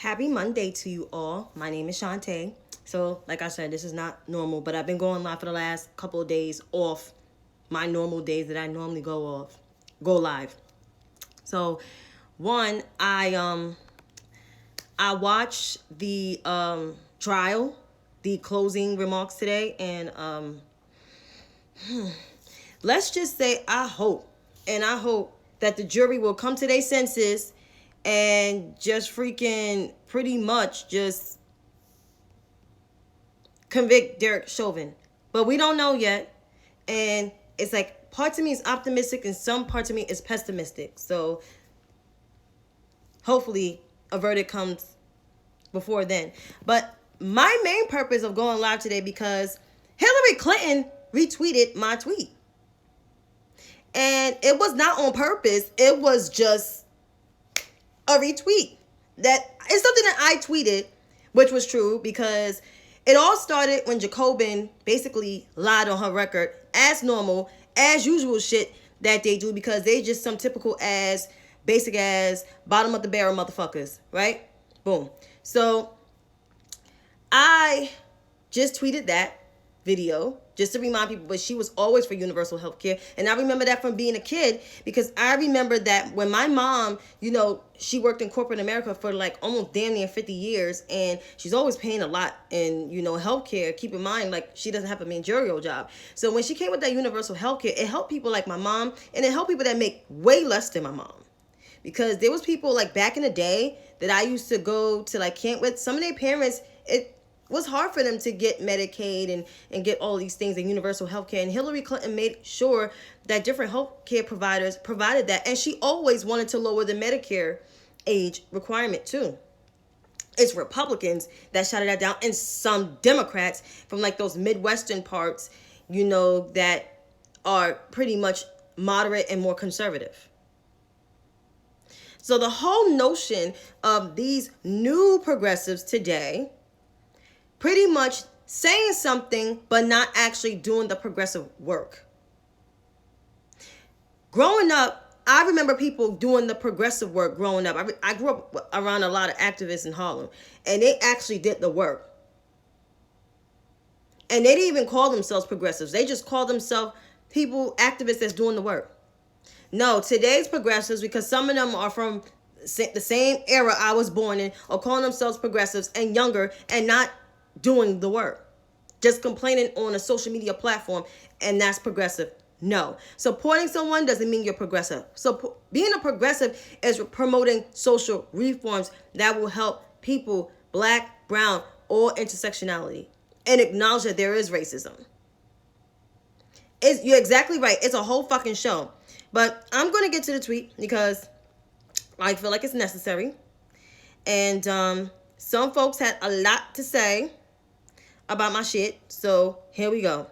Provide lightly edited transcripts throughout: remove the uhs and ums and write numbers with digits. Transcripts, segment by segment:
Happy Monday to you all. My name is Shantae. So, like I said, this is not normal, but I've been going live for the last couple of days off my normal days that I normally go live. So, one, I watched the trial, the closing remarks today, and let's just say I hope that the jury will come to their senses and just freaking pretty much just convict Derek Chauvin. But we don't know yet. And it's like parts of me is optimistic and some parts of me is pessimistic. So hopefully a verdict comes before then. But my main purpose of going live today because Hillary Clinton retweeted my tweet. And it was not on purpose. It was just a retweet. That is something that I tweeted, which was true because it all started when Jacobin basically lied on her record as normal, as usual shit that they do because they just some typical ass, basic ass, bottom of the barrel motherfuckers, right? Boom. So I just tweeted that video just to remind people, but she was always for universal health care. And I remember that from being a kid because I remember that when my mom, she worked in corporate America for like almost damn near 50 years and she's always paying a lot in, health care. Keep in mind, like she doesn't have a managerial job. So when she came with that universal health care, it helped people like my mom and it helped people that make way less than my mom. Because there was people like back in the day that I used to go to like camp with, some of their parents, it was hard for them to get Medicaid and get all these things and universal health care. And Hillary Clinton made sure that different health care providers provided that. And she always wanted to lower the Medicare age requirement too. It's Republicans that shouted that down and some Democrats from like those Midwestern parts, that are pretty much moderate and more conservative. So the whole notion of these new progressives today pretty much saying something but not actually doing the progressive work. Growing up, I remember people doing the progressive work growing up. I grew up around a lot of activists in Harlem, and they actually did the work. And they didn't even call themselves progressives. They just called themselves activists that's doing the work. No, today's progressives, because some of them are from the same era I was born in, are calling themselves progressives and younger and not doing the work, just complaining on a social media platform, and that's progressive. No, supporting someone doesn't mean you're progressive. So being a progressive is promoting social reforms that will help people, black, brown, or intersectionality, and acknowledge that there is racism. You're exactly right. It's a whole fucking show, but I'm going to get to the tweet because I feel like it's necessary, and some folks had a lot to say about my shit, so here we go.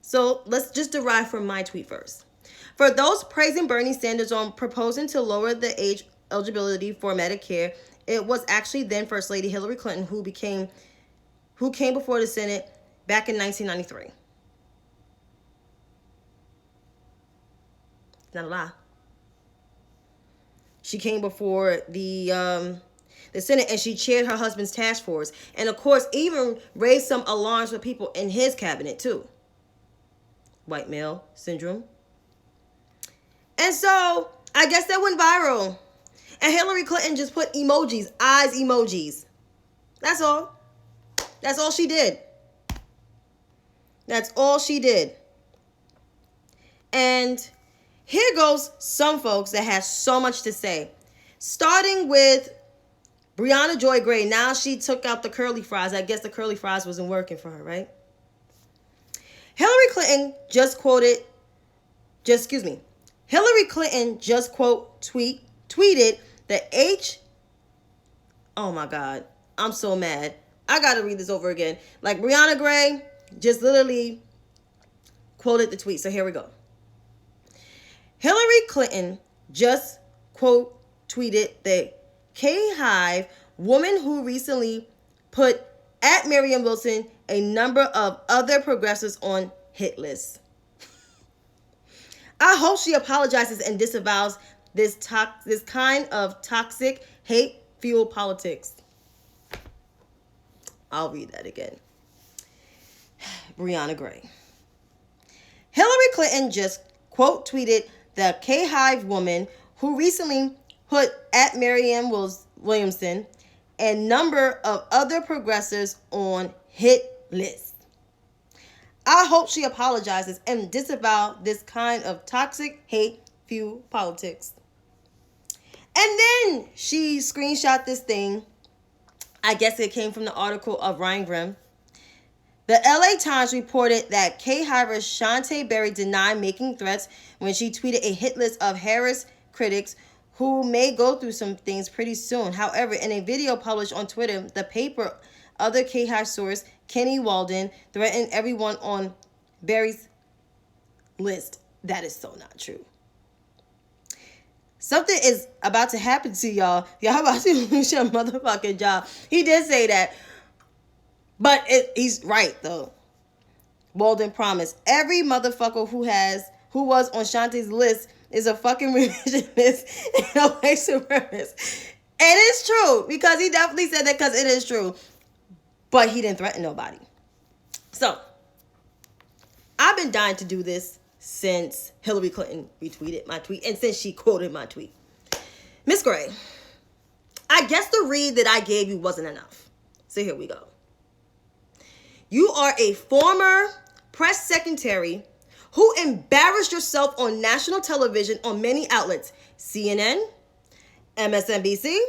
So let's just derive from my tweet first. For those praising Bernie Sanders on proposing to lower the age eligibility for Medicare, it was actually then First Lady Hillary Clinton who came before the Senate back in 1993. It's not a lie. She came before the Senate and she chaired her husband's task force. And of course, even raised some alarms with people in his cabinet too. White male syndrome. And so I guess that went viral. And Hillary Clinton just put emojis, eyes emojis. That's all. That's all she did. That's all she did. And here goes some folks that have so much to say. Starting with Brianna Joy Gray. Now she took out the curly fries. I guess the curly fries wasn't working for her, right? Hillary Clinton just tweeted the oh my God, I'm so mad. I got to read this over again. Like Brianna Gray just literally quoted the tweet. So here we go. Hillary Clinton just tweeted the K-Hive woman who recently put at Marianne Wilson a number of other progressives on hit lists. I hope she apologizes and disavows this kind of toxic hate fuel politics. I'll read that again. Brianna Gray. Hillary Clinton just quote tweeted the K-Hive woman who recently put at Marianne Williamson and number of other progressives on hit list. I hope she apologizes and disavow this kind of toxic hate fuel politics. And then she screenshot this thing. I guess it came from the article of Ryan Grimm. The LA Times reported that K-Hiver Shantae Berry denied making threats when she tweeted a hit list of Harris critics who may go through some things pretty soon. However, in a video published on Twitter, the paper other K-Hive source, Kenny Walden, threatened everyone on Berry's list. That is so not true. Something is about to happen to y'all. Y'all about to lose your motherfucking job. He did say that. But he's right, though. Walden promised every motherfucker who was on Shantae's list is a fucking revisionist and a white supremacist. It is true, because he definitely said that, because it is true. But he didn't threaten nobody. So, I've been dying to do this since Hillary Clinton retweeted my tweet and since she quoted my tweet. Miss Gray, I guess the read that I gave you wasn't enough. So here we go. You are a former press secretary who embarrassed yourself on national television on many outlets. CNN, MSNBC,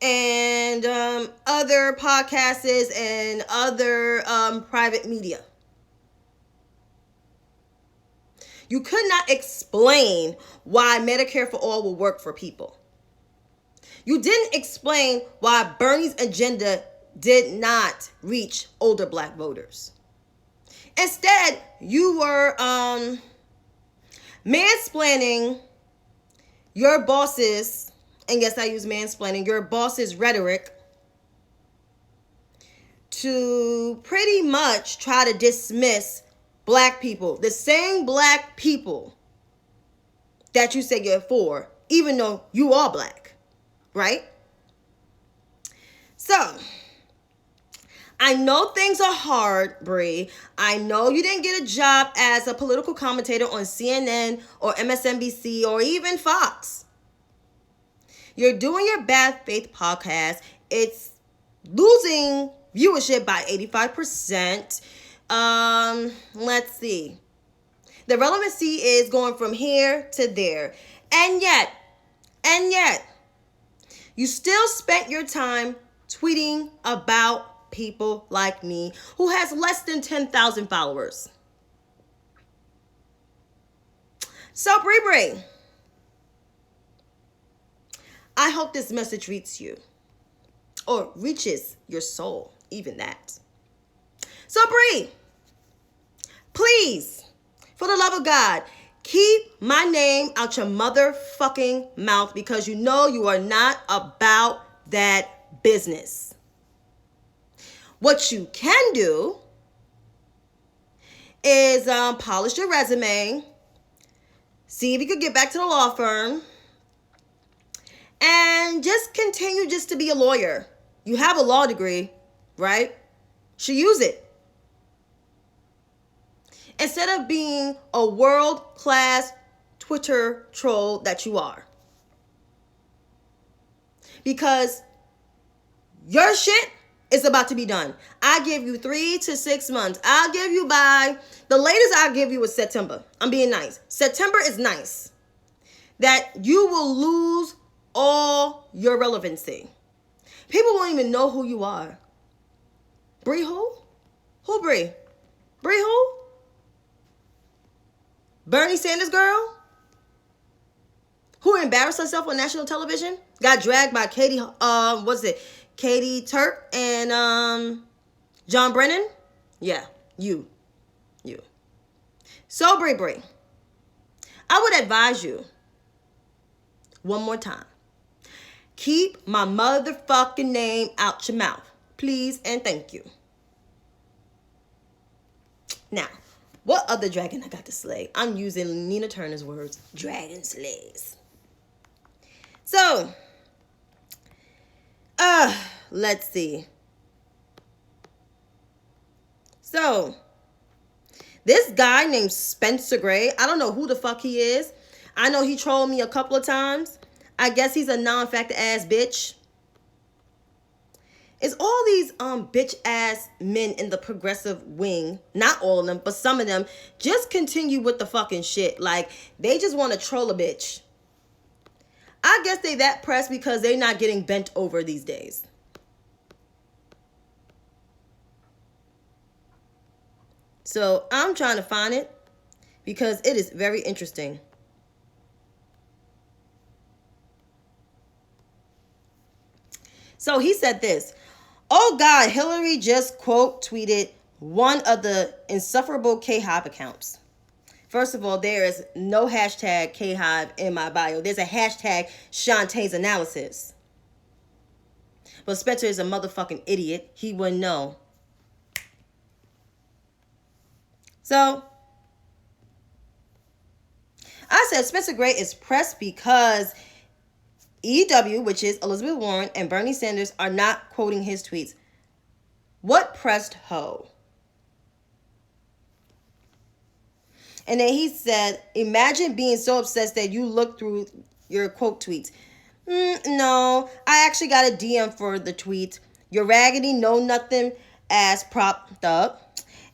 and other podcasts and other private media. You could not explain why Medicare for All will work for people. You didn't explain why Bernie's agenda did not reach older black voters. Instead, you were mansplaining your bosses, and yes, I use mansplaining, your boss's rhetoric to pretty much try to dismiss black people, the same black people that you say you're for, even though you are black, right? So, I know things are hard, Bree. I know you didn't get a job as a political commentator on CNN or MSNBC or even Fox. You're doing your Bad Faith podcast. It's losing viewership by 85%. Let's see. The relevancy is going from here to there. And yet, you still spent your time tweeting about people like me who has less than 10,000 followers. So, Bree, I hope this message reaches you, or reaches your soul, even that. So, Bree, please, for the love of God, keep my name out your motherfucking mouth, because you know you are not about that business. What you can do is polish your resume, see if you could get back to the law firm, and just continue just to be a lawyer. You have a law degree, right? Should use it. Instead of being a world-class Twitter troll that you are. Because your shit is about to be done. I give you 3 to 6 months. I'll give you the latest I'll give you is September. I'm being nice. September is nice. That you will lose all your relevancy. People won't even know who you are. Bree who? Who Bree? Bree who? Bernie Sanders girl? Who embarrassed herself on national television? Got dragged by Katie Turk and John Brennan? Yeah, you. So, Bree, I would advise you, one more time, keep my motherfucking name out your mouth. Please and thank you. Now, What other dragon I got to slay? I'm using Nina Turner's words. Dragon slays. So, let's see. So, this guy named Spencer Gray, I don't know who the fuck he is. I know he trolled me a couple of times. I guess he's a non-factor ass bitch. It's all these bitch ass men in the progressive wing, not all of them, but some of them, just continue with the fucking shit. Like, they just want to troll a bitch. I guess they that pressed because they're not getting bent over these days. So I'm trying to find it because it is very interesting. So he said this. Oh God, Hillary just quote tweeted one of the insufferable K-Hive accounts. First of all, there is no hashtag K-Hive in my bio. There's a hashtag Shantae's analysis. But Spencer is a motherfucking idiot. He wouldn't know. So, I said Spencer Gray is pressed because EW, which is Elizabeth Warren, and Bernie Sanders are not quoting his tweets. What pressed ho? And then he said, imagine being so obsessed that you look through your quote tweets. No, I actually got a DM for the tweet. Your raggedy know nothing ass propped up.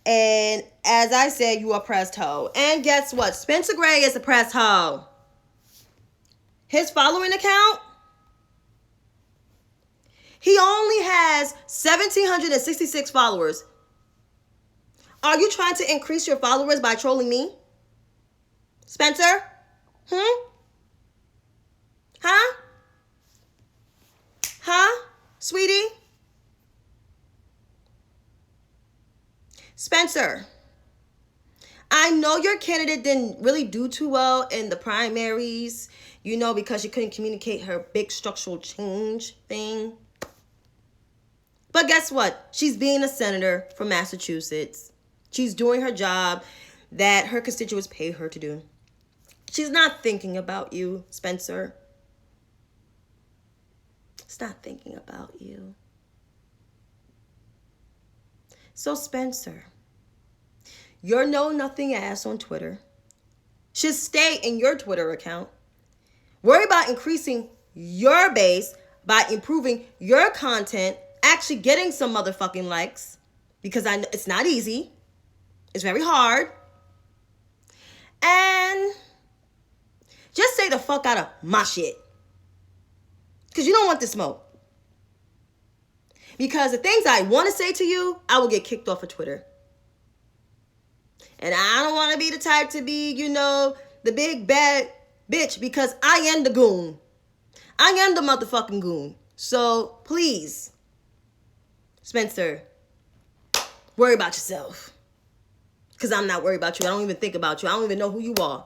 And as I said, you a pressed hoe. And guess what? Spencer Gray is a pressed hoe. His following account, he only has 1,766 followers. Are you trying to increase your followers by trolling me? Spencer? Huh? Sweetie? Spencer, I know your candidate didn't really do too well in the primaries, because she couldn't communicate her big structural change thing. But guess what? She's being a senator from Massachusetts. She's doing her job that her constituents pay her to do. She's not thinking about you, Spencer. It's not thinking about you. So Spencer, your know-nothing ass on Twitter should stay in your Twitter account. Worry about increasing your base by improving your content, actually getting some motherfucking likes, because I know it's not easy. It's very hard. And just stay the fuck out of my shit. Because you don't want the smoke. Because the things I want to say to you, I will get kicked off of Twitter. And I don't want to be the type to be, the big bad bitch, because I am the goon. I am the motherfucking goon. So please, Spencer, worry about yourself. Because I'm not worried about you. I don't even think about you. I don't even know who you are.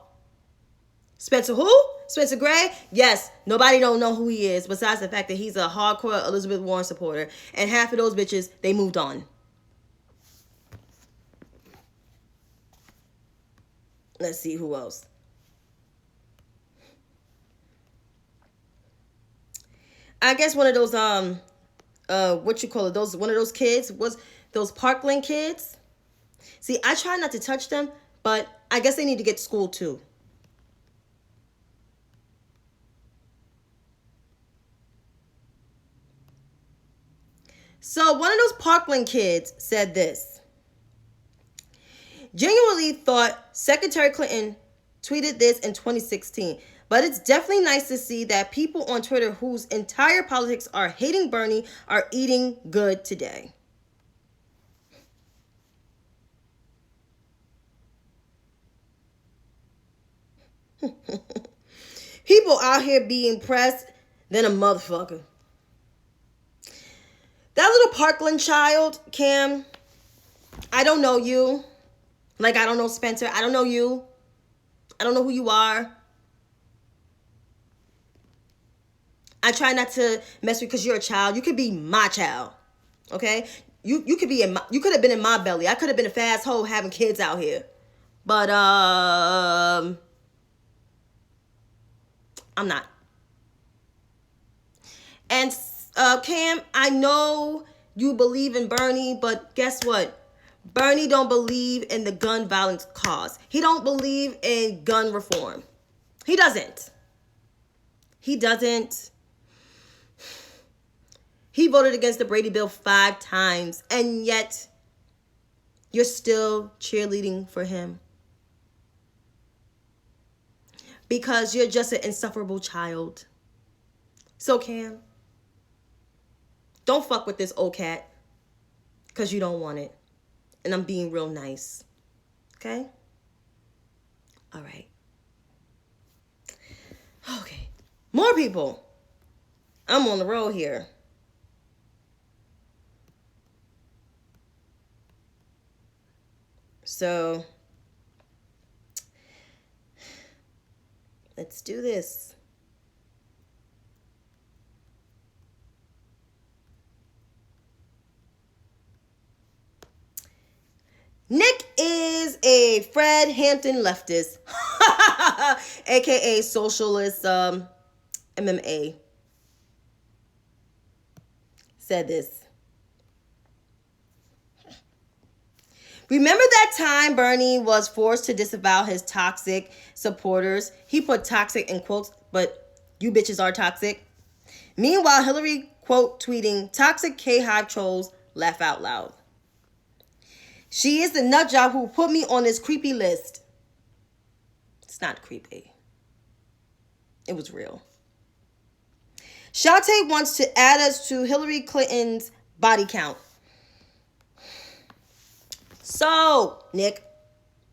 Spencer who? Spencer Gray? Yes, nobody don't know who he is besides the fact that he's a hardcore Elizabeth Warren supporter. And half of those bitches, they moved on. Let's see who else. I guess one of those, one of those kids was those Parkland kids. See, I try not to touch them, but I guess they need to get to school too. So one of those Parkland kids said this. Genuinely thought Secretary Clinton tweeted this in 2016. But it's definitely nice to see that people on Twitter whose entire politics are hating Bernie are eating good today. People out here being pressed than a motherfucker. That little Parkland child, Cam, I don't know you. Like, I don't know Spencer. I don't know you. I don't know who you are. I try not to mess with you because you're a child. You could be my child, okay? You could have been in my belly. I could have been a fast hoe having kids out here, But I'm not. And Cam, I know you believe in Bernie, but guess what? Bernie don't believe in the gun violence cause. He don't believe in gun reform. He doesn't. He doesn't. He voted against the Brady Bill 5 times, and yet you're still cheerleading for him. Because you're just an insufferable child. So, Cam, don't fuck with this old cat. Because you don't want it. And I'm being real nice. Okay? All right. Okay. More people. I'm on the road here. So, let's do this. Nick is a Fred Hampton leftist, aka Socialist MMA. Said this. Remember that time Bernie was forced to disavow his toxic supporters? He put toxic in quotes, but you bitches are toxic. Meanwhile, Hillary, quote, tweeting, toxic K-Hive trolls, laugh out loud. She is the nut job who put me on this creepy list. It's not creepy. It was real. Shantae wants to add us to Hillary Clinton's body count. So, Nick,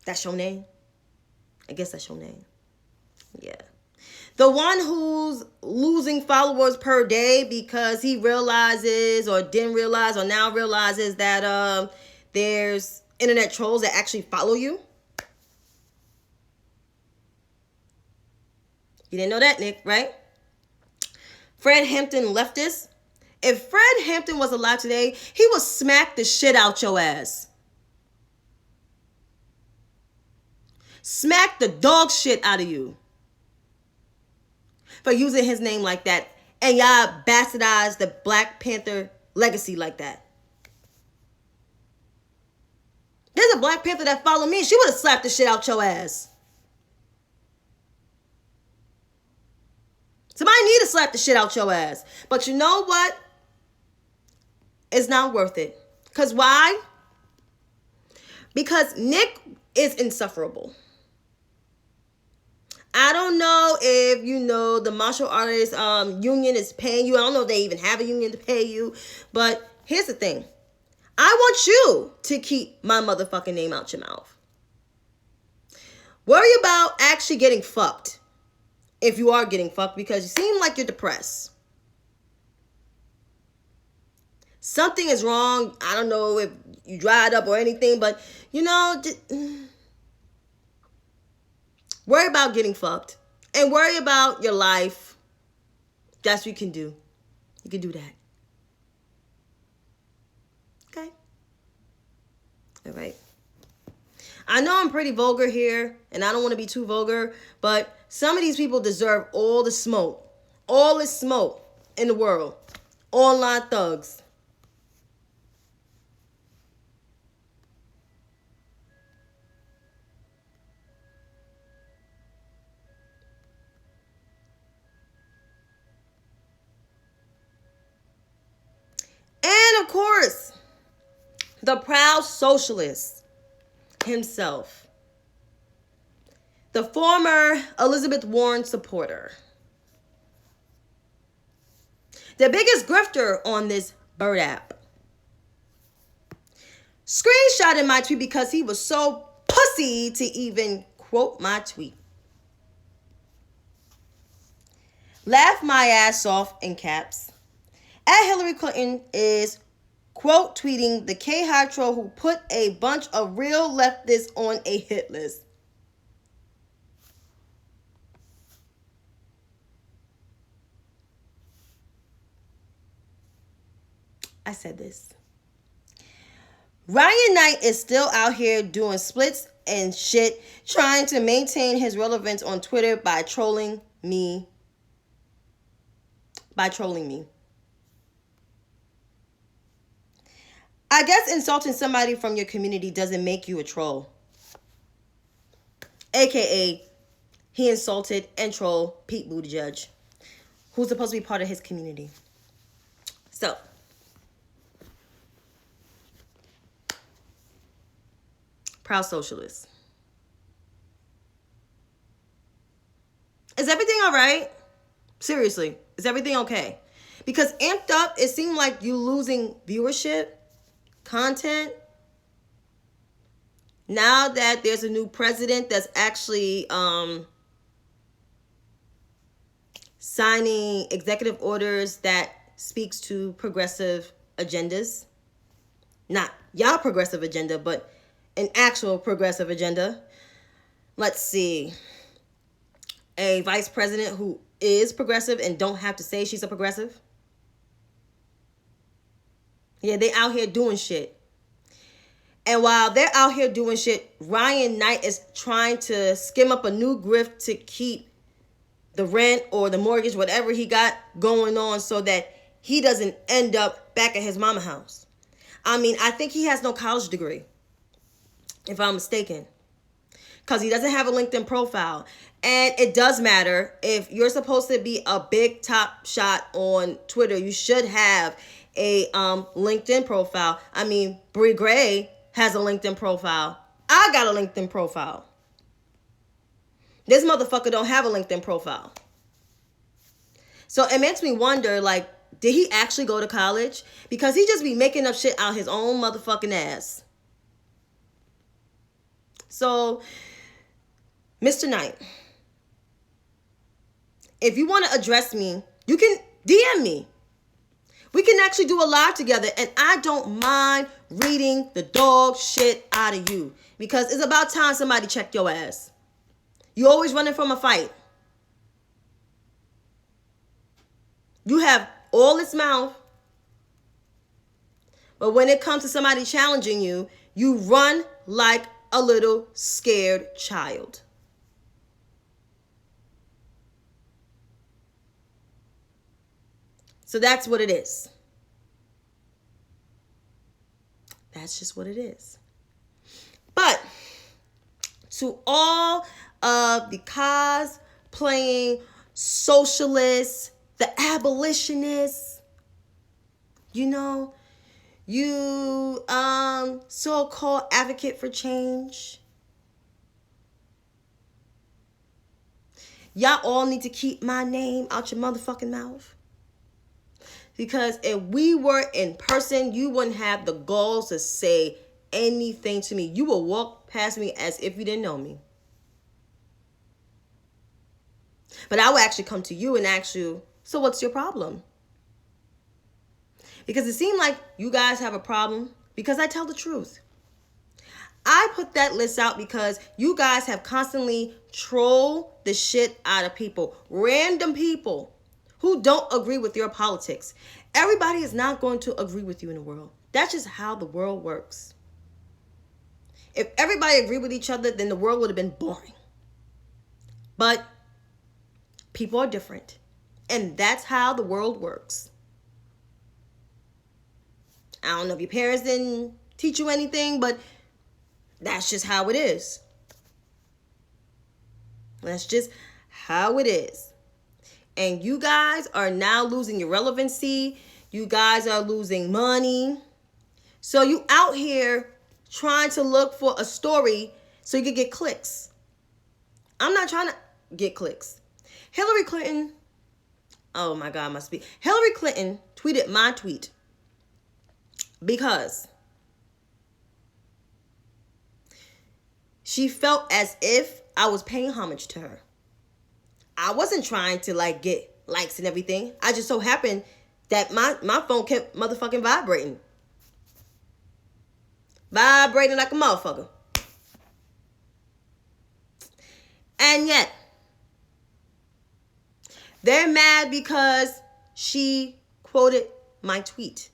that's your name? I guess that's your name. Yeah. The one who's losing followers per day because he realizes or didn't realize or now realizes that there's internet trolls that actually follow you. You didn't know that, Nick, right? Fred Hampton leftist. If Fred Hampton was alive today, he would smack the shit out your ass. Smack the dog shit out of you for using his name like that. And y'all bastardized the Black Panther legacy like that. There's a Black Panther that followed me. She would have slapped the shit out your ass. Somebody need to slap the shit out your ass. But you know what? It's not worth it. Because why? Because Nick is insufferable. I don't know if, you know, the martial artists union is paying you. I don't know if they even have a union to pay you. But here's the thing. I want you to keep my motherfucking name out your mouth. Worry about actually getting fucked. If you are getting fucked, because you seem like you're depressed. Something is wrong. I don't know if you dried up or anything, but, you know, just worry about getting fucked. And worry about your life. That's what you can do. You can do that. Okay? All right. I know I'm pretty vulgar here, and I don't want to be too vulgar, but some of these people deserve all the smoke in the world. Online thugs. And of course, the proud socialist himself. The former Elizabeth Warren supporter. The biggest grifter on this bird app. Screenshotted my tweet because he was so pussy to even quote my tweet. Laugh my ass off in caps. At Hillary Clinton is quote tweeting the K-Hive troll who put a bunch of real leftists on a hit list. I said this. Ryan Knight is still out here doing splits and shit, trying to maintain his relevance on Twitter by trolling me. I guess insulting somebody from your community doesn't make you a troll. AKA, he insulted and trolled Pete Buttigieg, who's supposed to be part of his community. So, proud socialist. Is everything all right? Seriously, is everything okay? Because amped up, it seemed like you losing viewership, content. Now that there's a new president that's actually signing executive orders that speaks to progressive agendas. Not y'all progressive agenda, but an actual progressive agenda. Let's see. A vice president who is progressive and don't have to say she's a progressive. Yeah, they out here doing shit. And while they're out here doing shit, Ryan Knight is trying to skim up a new grift to keep the rent or the mortgage, whatever he got going on, so that he doesn't end up back at his mama house. I mean, I think he has no college degree, if I'm mistaken, because he doesn't have a LinkedIn profile. And it does matter. If you're supposed to be a big top shot on Twitter, you should have a LinkedIn profile. I mean, Bree Gray has a LinkedIn profile. I got a LinkedIn profile. This motherfucker don't have a LinkedIn profile. So it makes me wonder, like, did he actually go to college? Because he just be making up shit out his own motherfucking ass. So, Mr. Knight, if you want to address me, you can DM me. We can actually do a live together, and I don't mind reading the dog shit out of you, because it's about time somebody checked your ass. You always running from a fight. You have all this mouth, but when it comes to somebody challenging you, you run like a little scared child. So that's what it is. That's just what it is. But to all of the cosplaying socialists, the abolitionists, you so-called advocate for change, y'all all need to keep my name out your motherfucking mouth. Because if we were in person, you wouldn't have the balls to say anything to me. You will walk past me as if you didn't know me. But I will actually come to you and ask you, so what's your problem? Because it seemed like you guys have a problem because I tell the truth. I put that list out because you guys have constantly trolled the shit out of people. Random people who don't agree with your politics. Everybody is not going to agree with you in the world. That's just how the world works. If everybody agreed with each other, then the world would have been boring. But people are different. And that's how the world works. I don't know if your parents didn't teach you anything, but that's just how it is. That's just how it is. And you guys are now losing your relevancy. You guys are losing money. So you out here trying to look for a story so you can get clicks. I'm not trying to get clicks. Hillary Clinton, oh my God, must be. Hillary Clinton tweeted my tweet because she felt as if I was paying homage to her. I wasn't trying to get likes and everything. I just so happened that my phone kept motherfucking vibrating. Vibrating like a motherfucker. And yet, they're mad because she quoted my tweet.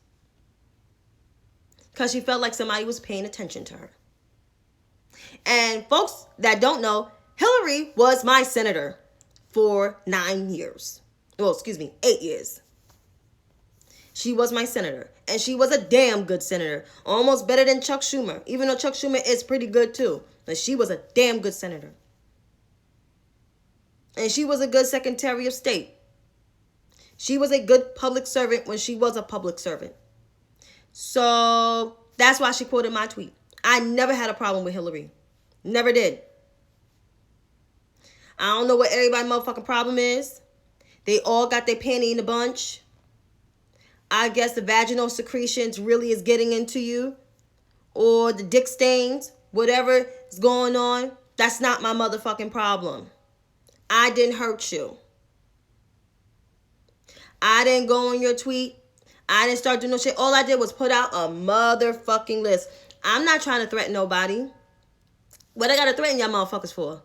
Because she felt like somebody was paying attention to her. And folks that don't know, Hillary was my senator for 9 years. Well, excuse me, 8 years. She was my senator. And she was a damn good senator. Almost better than Chuck Schumer. Even though Chuck Schumer is pretty good too. But she was a damn good senator. And she was a good Secretary of State. She was a good public servant when she was a public servant. So that's why she quoted my tweet. I never had a problem with Hillary. Never did. I don't know what everybody's motherfucking problem is. They all got their panty in a bunch. I guess the vaginal secretions really is getting into you. Or the dick stains. Whatever is going on. That's not my motherfucking problem. I didn't hurt you. I didn't go on your tweet. I didn't start doing no shit. All I did was put out a motherfucking list. I'm not trying to threaten nobody. What I gotta threaten y'all motherfuckers for?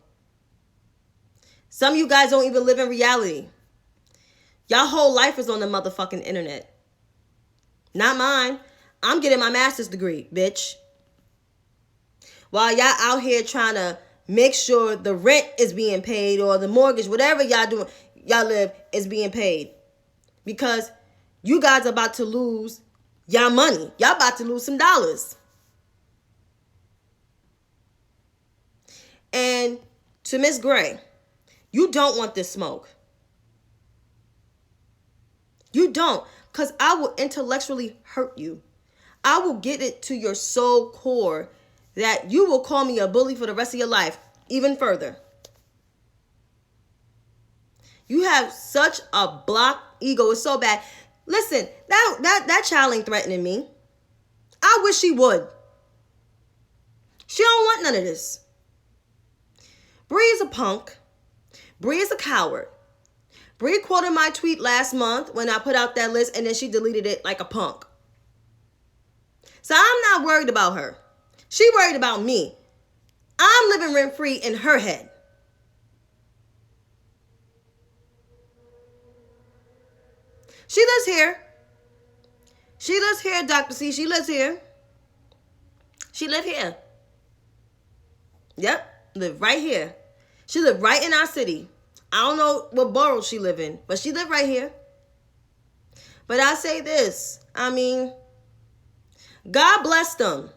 Some of you guys don't even live in reality. Y'all whole life is on the motherfucking internet. Not mine. I'm getting my master's degree, bitch. While y'all out here trying to make sure the rent is being paid or the mortgage, whatever y'all doing, y'all live is being paid. Because you guys are about to lose y'all money. Y'all about to lose some dollars. And to Miss Gray, you don't want this smoke. You don't. Because I will intellectually hurt you. I will get it to your soul core that you will call me a bully for the rest of your life. Even further. You have such a block ego. It's so bad. Listen, that child ain't threatening me. I wish she would. She don't want none of this. Bree is a punk. Bree is a coward. Bree quoted my tweet last month when I put out that list, and then she deleted it like a punk. So I'm not worried about her. She worried about me. I'm living rent-free in her head. She lives here. She lives here, Dr. C. She lives here. She live here. Yep, live right here. She live right in our city. I don't know what borough she live in, but she live right here. But I say this, I mean, God bless them.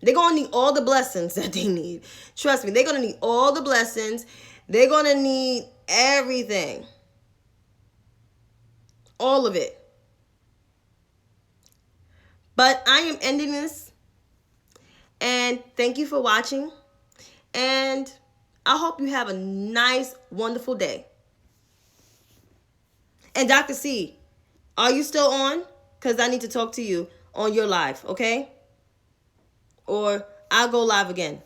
They're going to need all the blessings that they need. Trust me, they're going to need all the blessings. They're going to need everything. All of it. But I am ending this. And thank you for watching. And I hope you have a nice, wonderful day. And Dr. C, are you still on? Because I need to talk to you on your live, okay? Or I'll go live again.